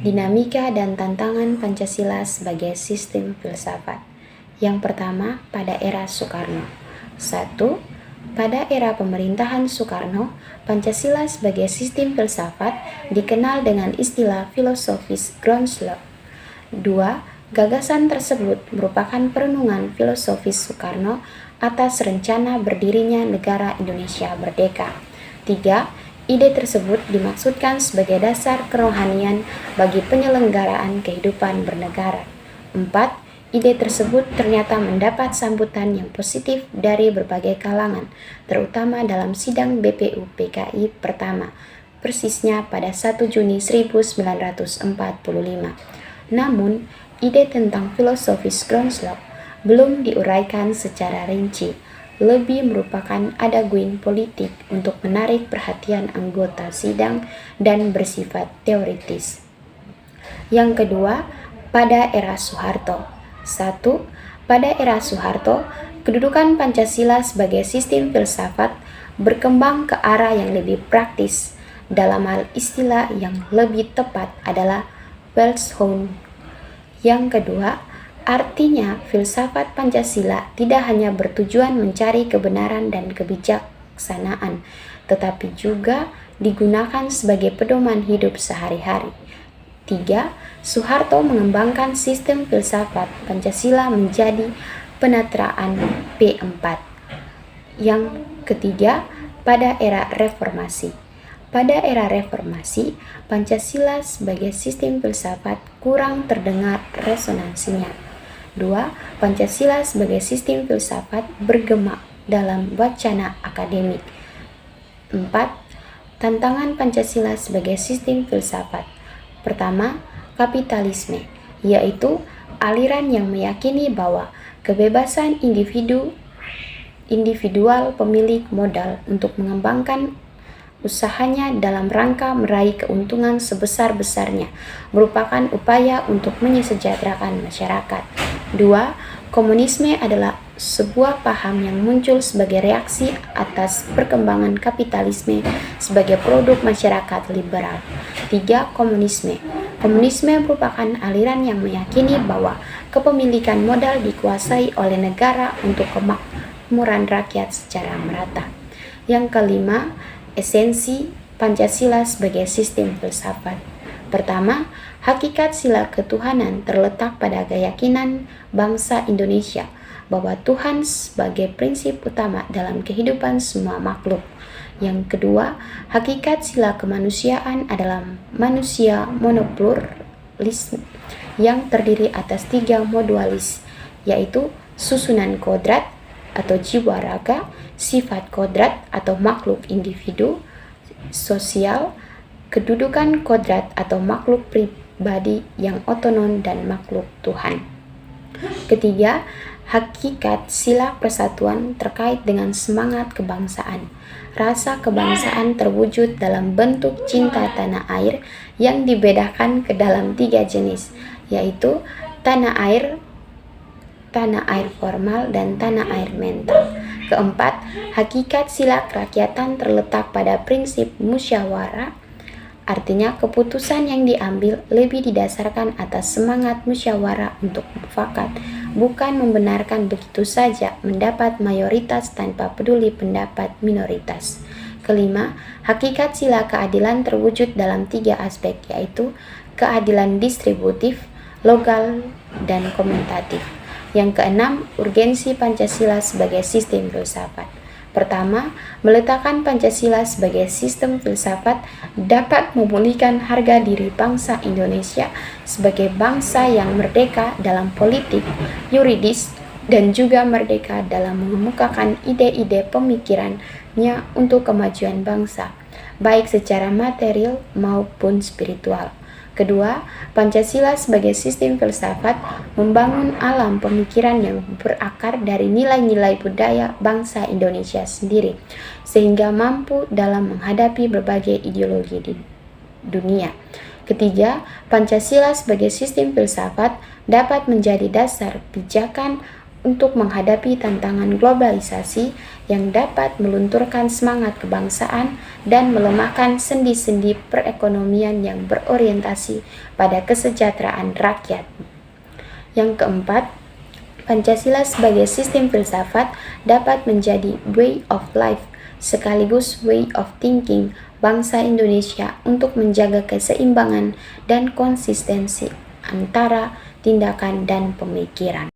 Dinamika dan tantangan Pancasila sebagai sistem filsafat. Yang pertama, pada era Soekarno. 1. Pada era pemerintahan Soekarno, Pancasila sebagai sistem filsafat dikenal dengan istilah filosofis groundslot. 2. Gagasan tersebut merupakan perenungan filosofis Soekarno atas rencana berdirinya negara Indonesia merdeka. 3. Ide tersebut dimaksudkan sebagai dasar kerohanian bagi penyelenggaraan kehidupan bernegara. 4. Ide tersebut ternyata mendapat sambutan yang positif dari berbagai kalangan, terutama dalam sidang BPU PKI pertama, persisnya pada 1 Juni 1945. Namun, ide tentang filosofis groundslot belum diuraikan secara rinci, lebih merupakan adaguin politik untuk menarik perhatian anggota sidang dan bersifat teoritis. Yang kedua, pada era Soeharto. 1. Pada era Soeharto, kedudukan Pancasila sebagai sistem filsafat berkembang ke arah yang lebih praktis. Dalam hal istilah yang lebih tepat adalah Weltanschauung. Yang kedua, artinya filsafat Pancasila tidak hanya bertujuan mencari kebenaran dan kebijaksanaan, tetapi juga digunakan sebagai pedoman hidup sehari-hari. 3. Soeharto mengembangkan sistem filsafat Pancasila menjadi penatraan P4. Yang ketiga, pada era reformasi. Pada era reformasi, Pancasila sebagai sistem filsafat kurang terdengar resonansinya. 2. Pancasila sebagai sistem filsafat bergema dalam wacana akademik. 4. Tantangan Pancasila sebagai sistem filsafat. Pertama, kapitalisme, yaitu aliran yang meyakini bahwa kebebasan individual pemilik modal untuk mengembangkan usahanya dalam rangka meraih keuntungan sebesar-besarnya merupakan upaya untuk menyejahterakan masyarakat. 2. Komunisme adalah sebuah paham yang muncul sebagai reaksi atas perkembangan kapitalisme sebagai produk masyarakat liberal. 3. Komunisme. Komunisme merupakan aliran yang meyakini bahwa kepemilikan modal dikuasai oleh negara untuk kemakmuran rakyat secara merata. Yang kelima, esensi Pancasila sebagai sistem filsafat. Pertama, hakikat sila ketuhanan terletak pada keyakinan bangsa Indonesia bahwa Tuhan sebagai prinsip utama dalam kehidupan semua makhluk. Yang kedua, hakikat sila kemanusiaan adalah manusia monopluralis yang terdiri atas 3 modualis, yaitu susunan kodrat atau jiwa raga, sifat kodrat atau makhluk individu, sosial, kedudukan kodrat atau makhluk pribadi yang otonom dan makhluk Tuhan. Ketiga, hakikat sila persatuan terkait dengan semangat kebangsaan. Rasa kebangsaan terwujud dalam bentuk cinta tanah air yang dibedakan ke dalam 3 jenis, yaitu tanah air formal, dan tanah air mental. Keempat, hakikat sila kerakyatan terletak pada prinsip musyawarah, artinya keputusan yang diambil lebih didasarkan atas semangat musyawarah untuk mufakat, bukan membenarkan begitu saja mendapat mayoritas tanpa peduli pendapat minoritas. Kelima, hakikat sila keadilan terwujud dalam 3 aspek, yaitu keadilan distributif, lokal, dan komutatif. Yang keenam, urgensi Pancasila sebagai sistem filsafat. Pertama, meletakkan Pancasila sebagai sistem filsafat dapat memulihkan harga diri bangsa Indonesia sebagai bangsa yang merdeka dalam politik, yuridis, dan juga merdeka dalam mengemukakan ide-ide pemikirannya untuk kemajuan bangsa, baik secara material maupun spiritual. Kedua, Pancasila sebagai sistem filsafat membangun alam pemikiran yang berakar dari nilai-nilai budaya bangsa Indonesia sendiri, sehingga mampu dalam menghadapi berbagai ideologi di dunia. Ketiga, Pancasila sebagai sistem filsafat dapat menjadi dasar pijakan untuk menghadapi tantangan globalisasi yang dapat melunturkan semangat kebangsaan dan melemahkan sendi-sendi perekonomian yang berorientasi pada kesejahteraan rakyat. Yang keempat, Pancasila sebagai sistem filsafat dapat menjadi way of life sekaligus way of thinking bangsa Indonesia untuk menjaga keseimbangan dan konsistensi antara tindakan dan pemikiran.